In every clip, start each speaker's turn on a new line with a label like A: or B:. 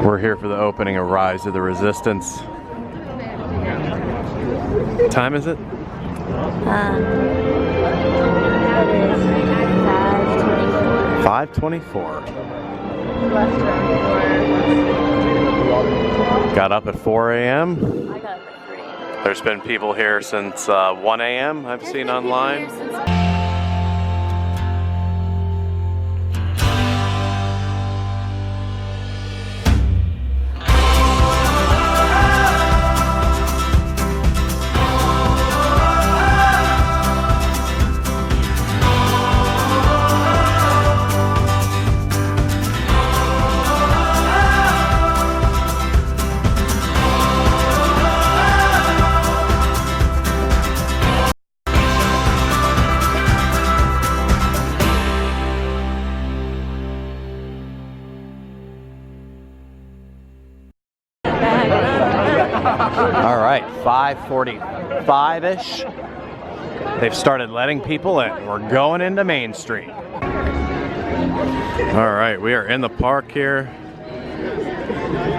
A: We're here for the opening of Rise of the Resistance. What time is it?
B: It is 5:24.
A: 5:24. Got up at 4 a.m.
B: I got up at 3.
A: There's been people here since 1 a.m. I've seen online. All right, 5:45-ish. They've started letting people in. We're going into Main Street. All right, we are in the park here.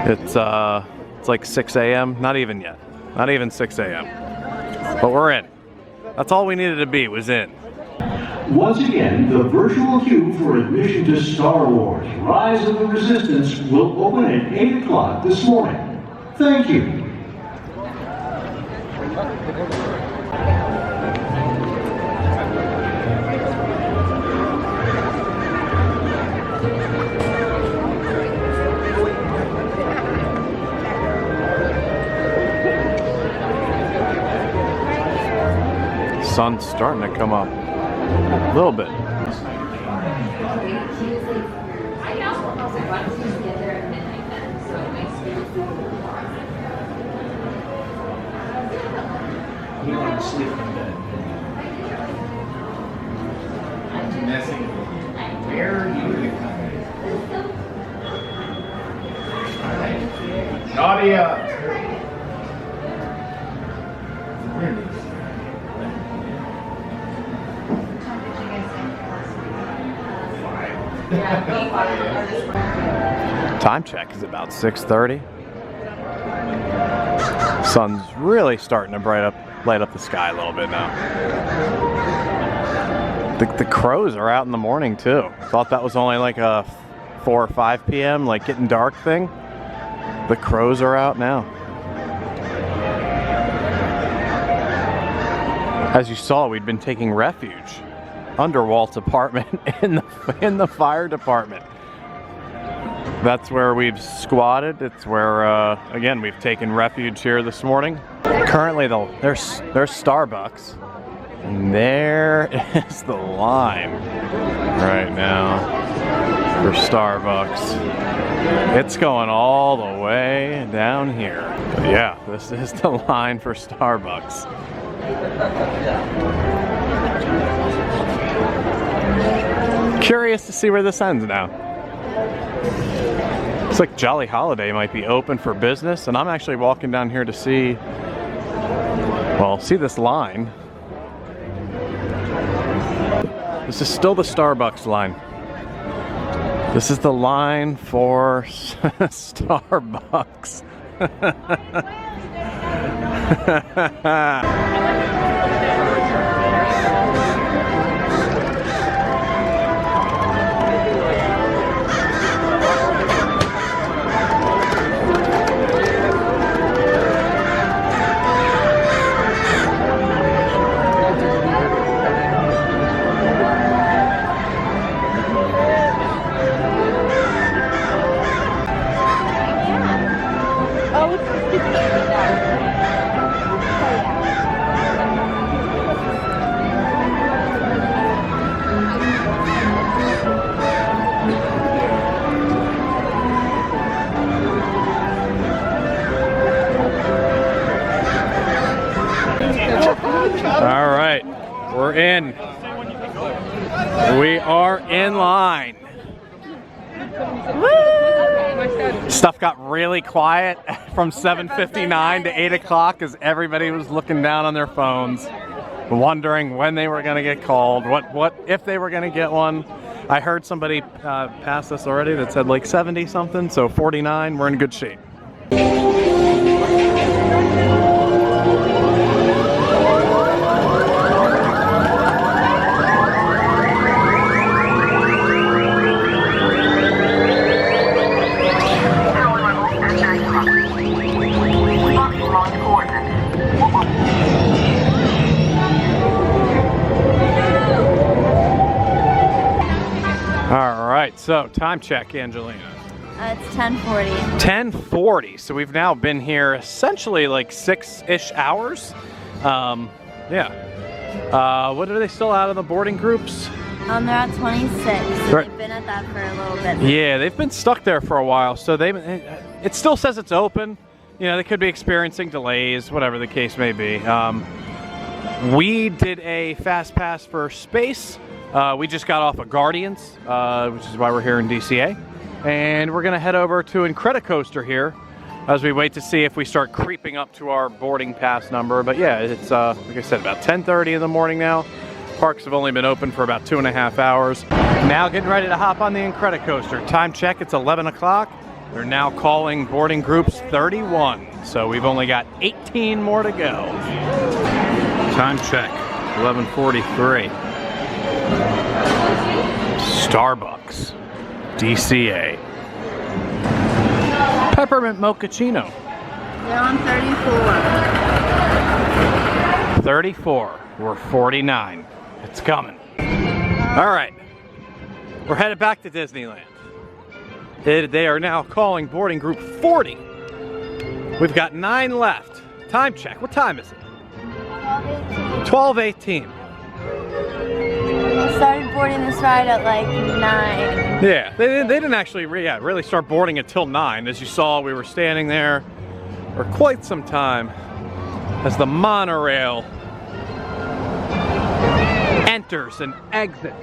A: It's like 6 a.m. Not even yet. Not even 6 a.m. But we're in. That's all we needed to be, was in.
C: Once again, the virtual queue for admission to Star Wars Rise of the Resistance will open at 8 o'clock this morning. Thank you.
A: Sun's starting to come up a little bit.
C: He wanted to sleep in bed. Messing. Where are you going to come? Nadia!
A: Time check is about 6:30. Sun's really starting to light up the sky a little bit now. The crows are out in the morning too. Thought that was only like a 4 or 5 p.m. like getting dark thing. The crows are out now. As you saw, we'd been taking refuge under Walt's apartment in the fire department. That's where we've squatted. It's where, again, we've taken refuge here this morning. Currently, there's Starbucks, and there is the line right now for Starbucks. It's going all the way down here. But yeah, this is the line for Starbucks. Curious to see where this ends now. Looks like Jolly Holiday might be open for business, and I'm actually walking down here to see this line. This is still the Starbucks line. This is the line for Starbucks. All right, we're in. We are in line. Woo! Stuff got really quiet from 7:59 to 8 o'clock as everybody was looking down on their phones, wondering when they were going to get called, what if they were going to get one. I heard somebody pass us already that said like 70 something, so 49, we're in good shape. All right, so time check, Angelina.
B: It's 10:40.
A: 10:40. So we've now been here essentially like 6-ish hours. Yeah. What are they still out of the boarding groups?
B: They're at 26. So
A: Right.
B: they've been at that for a little bit.
A: Yeah, they've been stuck there for a while. So it still says it's open. You know, they could be experiencing delays, whatever the case may be. We did a fast pass for space. We just got off of Guardians, which is why we're here in DCA. And we're gonna head over to Incredicoaster here as we wait to see if we start creeping up to our boarding pass number. But yeah, it's, like I said, about 10:30 in the morning now. Parks have only been open for about 2.5 hours. Now getting ready to hop on the Incredicoaster. Time check, it's 11 o'clock. They're now calling boarding groups 31. So we've only got 18 more to go. Time check, 11:43. Starbucks, DCA. Peppermint mochaccino.
B: They're on 34.
A: 34. We're 49. It's coming. All right. We're headed back to Disneyland. They are now calling boarding group 40. We've got 9 left. Time check. What time is it? 12:18.
B: I started boarding this ride at like 9.
A: Yeah, they didn't actually really start boarding until 9. As you saw, we were standing there for quite some time as the monorail enters and exits.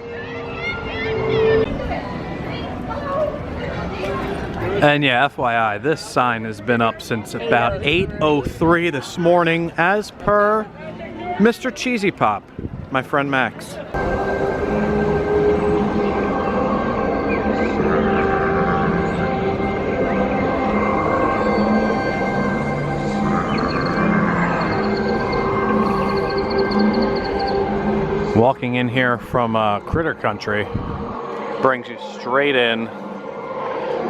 A: And yeah, FYI, this sign has been up since about 8:03 this morning, as per Mr. Cheesy Pop, my friend Max. Walking in here from Critter Country brings you straight in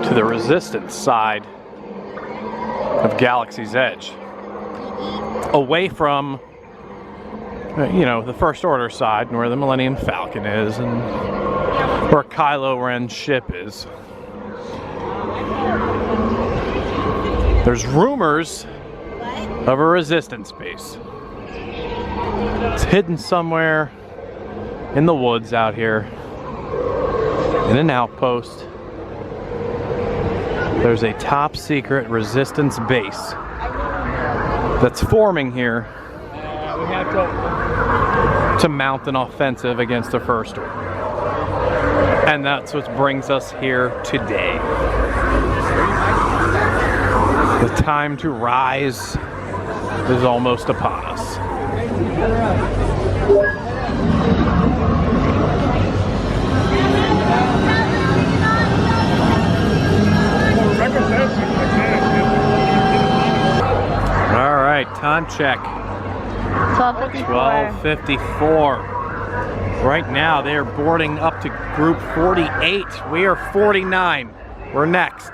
A: to the Resistance side of Galaxy's Edge, away from, you know, the First Order side, where the Millennium Falcon is and where Kylo Ren's ship is. There's rumors of a Resistance base. It's hidden somewhere in the woods out here, in an outpost. There's a top secret Resistance base that's forming here to mount an offensive against the First Order. And that's what brings us here today. The time to rise is almost upon us. All right, time check.
B: 12:54.
A: 12:54. Right now, they are boarding up to group 48. We are 49. We're next.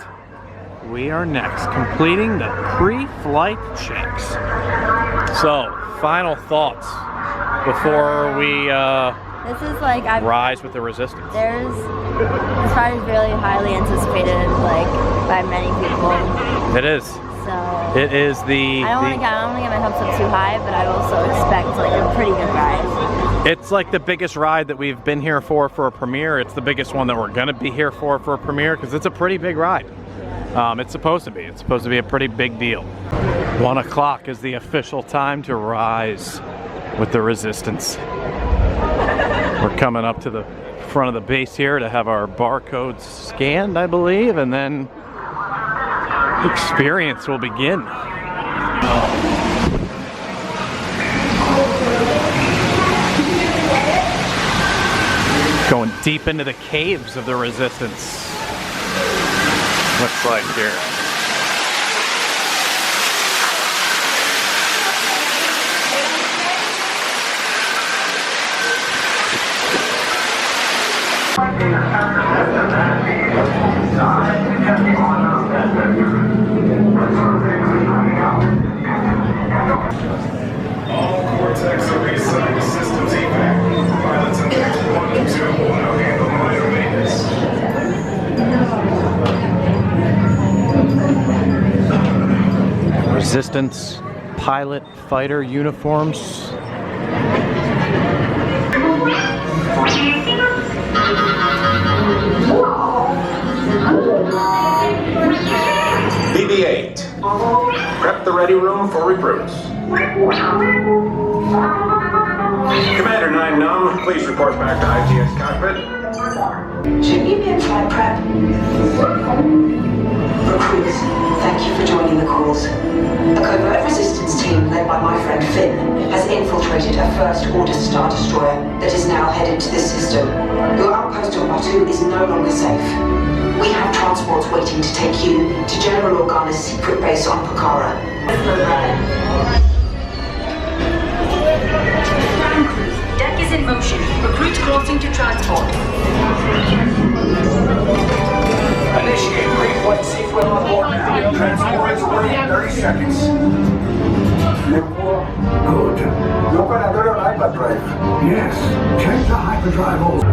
A: We are next, completing the pre-flight checks. So, final thoughts before we
B: This is like
A: rise with the Resistance.
B: this ride is really highly anticipated, like by many people.
A: It is.
B: So
A: It is the.
B: I don't want to get my hopes up too high, but I also expect like a pretty good ride.
A: It's like the biggest ride that we've been here for a premiere. It's the biggest one that we're gonna be here for a premiere, because it's a pretty big ride. It's supposed to be. It's supposed to be a pretty big deal. 1 o'clock is the official time to rise with the Resistance. We're coming up to the front of the base here to have our barcodes scanned, I believe, and then the experience will begin. Going deep into the caves of the Resistance. Looks like here.
D: All Cortex are reassigned to systems evac. Pilots in Section 1 and 2 will now handle minor maintenance.
A: Resistance pilot fighter uniforms.
E: BB-8, prep the ready room for recruits. Commander 9 Num, please report back to IGX cockpit.
F: Should we be in flight prep? Recruits, thank you for joining the calls. A covert resistance team led by my friend Finn has infiltrated a First Order Star Destroyer that is now headed to this system. Your outpost on Batu is no longer safe. We have transports waiting to take you to General Organa's secret base on Pokhara.
G: Ground crew, deck is in motion. Recruits crossing to transport.
E: Initiate pre-flight sequence on board now. Transport is ready in 30 seconds.
H: Good. Look at your hyperdrive. Yes. Check the hyperdrive also.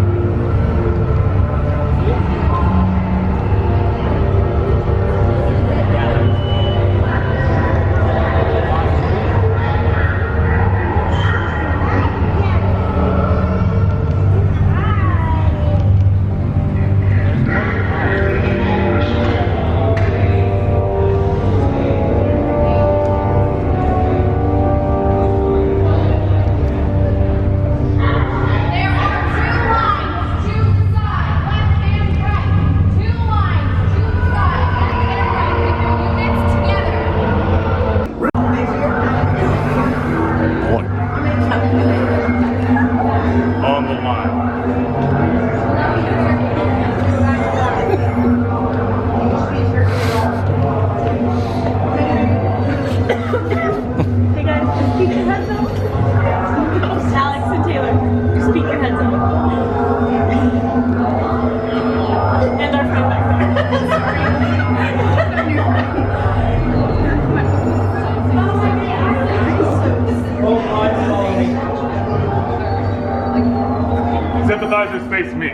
D: Sympathizers face me.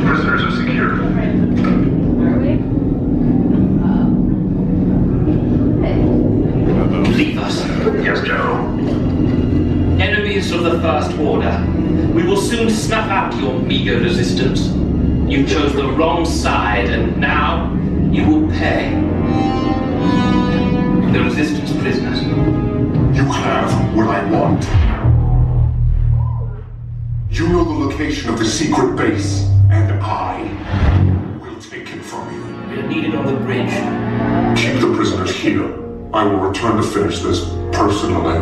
D: Prisoners are secure.
I: Leave us.
D: Yes, General.
I: Enemies of the First Order. We will soon snuff out your meager resistance. You chose the wrong side, and now you will pay. The Resistance prisoners.
J: You have what I want. You know the location of the secret base, and I will take it from you.
I: We are needed on the bridge.
J: Keep the prisoners here. I will return to finish this personally.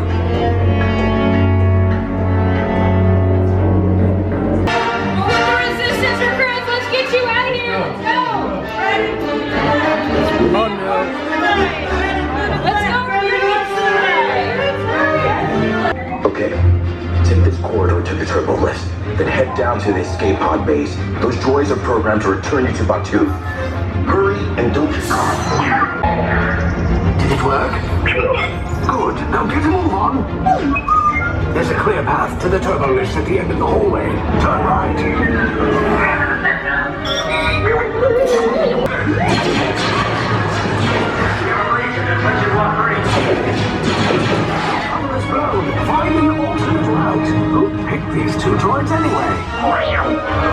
E: Okay, take this corridor to the turbo lift, then head down to the escape pod base. Those droids are programmed to return you to Batu. Hurry and don't...
H: Did it work? Good. Now get a move on. There's a clear path to the turbo lift at the end of the hallway. Turn right. Find an alternate route. Who picked these two droids anyway?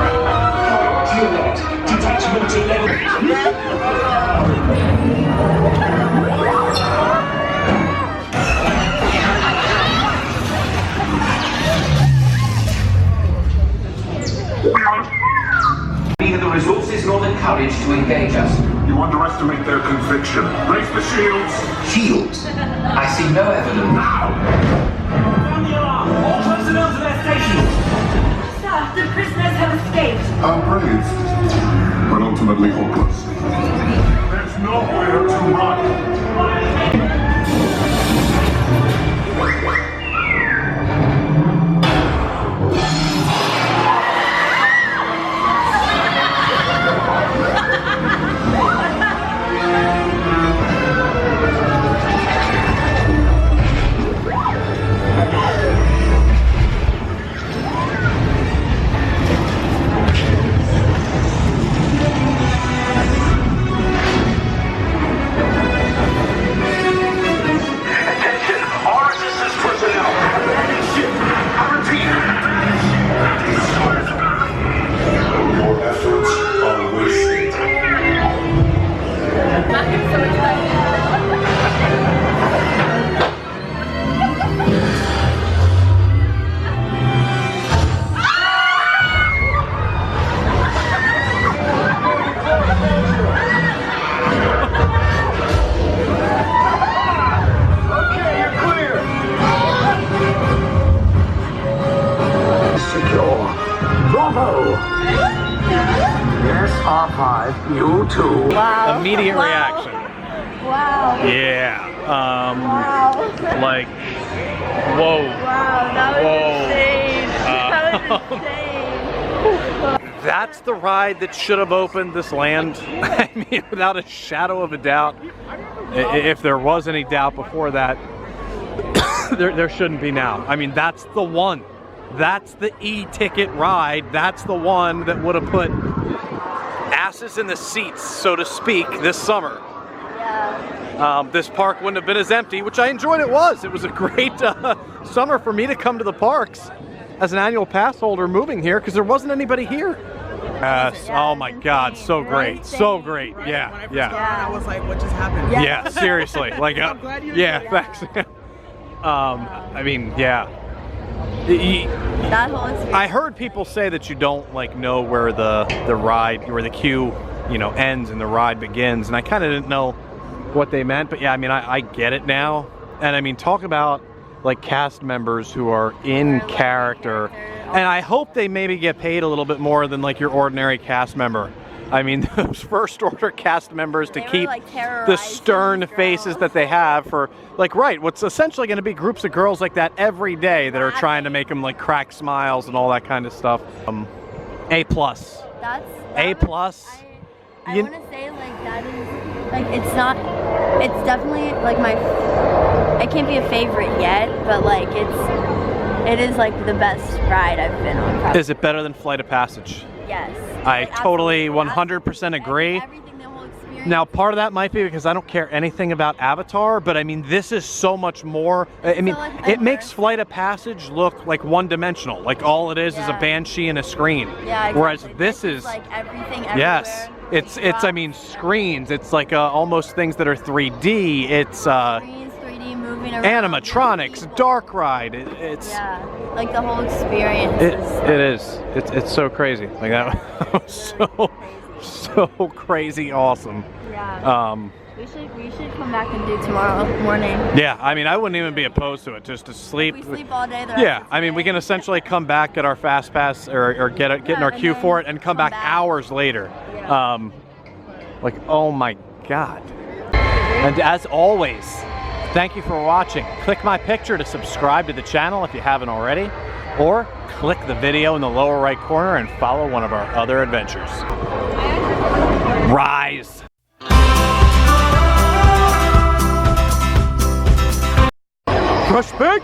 G: Detachment
I: Neither the resources nor the courage to engage us.
J: You underestimate their conviction. Raise the shields.
E: Shields? I see no evidence.
J: Now!
K: Sound the alarm! All personnel to their stations!
G: Sir, the prisoners have escaped.
J: How brave, but ultimately hopeless. There's nowhere to run.
H: You too.
B: Wow.
A: Immediate
B: Wow.
A: reaction.
B: Wow.
A: Yeah.
B: Wow.
A: Like, whoa.
B: Wow, that was insane. That was insane.
A: That's the ride that should have opened this land. I mean, without a shadow of a doubt. If there was any doubt before that, there shouldn't be now. I mean, that's the one. That's the e-ticket ride. That's the one that would have put asses in the seats, so to speak, this summer.
B: Yeah.
A: This park wouldn't have been as empty, which I enjoyed. It was a great summer for me to come to the parks as an annual pass holder moving here, because there wasn't anybody here. Yes.
B: Yeah,
A: oh my God, so great, so great. Yeah, yeah.
K: I was like, what just happened?
A: Yeah, seriously. Like,
K: I'm glad you
A: yeah,
K: did.
A: thanks. I mean, yeah.
B: That whole experience.
A: I heard people say that you don't like know where the ride, where the queue, you know, ends and the ride begins, and I kind of didn't know what they meant. But yeah, I mean, I get it now. And I mean, talk about like cast members who are in character, and I hope they maybe get paid a little bit more than like your ordinary cast member. I mean, those first order cast members to keep
B: like
A: the stern faces that they have for, like, right, what's essentially going to be groups of girls like that every day that are trying to make them like crack smiles and all that kind of stuff. A plus. A plus.
B: I want to say like that is like it's definitely like it can't be a favorite yet, but like it is like the best ride I've been on. Probably.
A: Is it better than Flight of Passage?
B: Yes.
A: I totally 100% agree.
B: Everything, the whole experience.
A: Now, part of that might be because I don't care anything about Avatar, but I mean, this is so much more. I mean, it makes Flight of Passage look like one-dimensional. Like all it is a banshee and a screen.
B: Yeah, exactly.
A: Whereas this is
B: like everything everywhere.
A: Yes. It's I mean, screens. It's like almost things that are 3D. It's
B: screens, 3D moving around.
A: animatronics, dark ride. It's
B: like the whole experience.
A: It's so crazy. Like that was so crazy awesome.
B: Yeah. We should come back and do tomorrow morning.
A: Yeah, I mean, I wouldn't even be opposed to it, just to sleep.
B: We sleep all day.
A: I mean, we can essentially come back, get our fast pass, or get in our queue for it, and come back hours later.
B: Yeah.
A: Like, oh my God. And as always, thank you for watching. Click my picture to subscribe to the channel if you haven't already, or click the video in the lower right corner and follow one of our other adventures. Rise. Crush Big.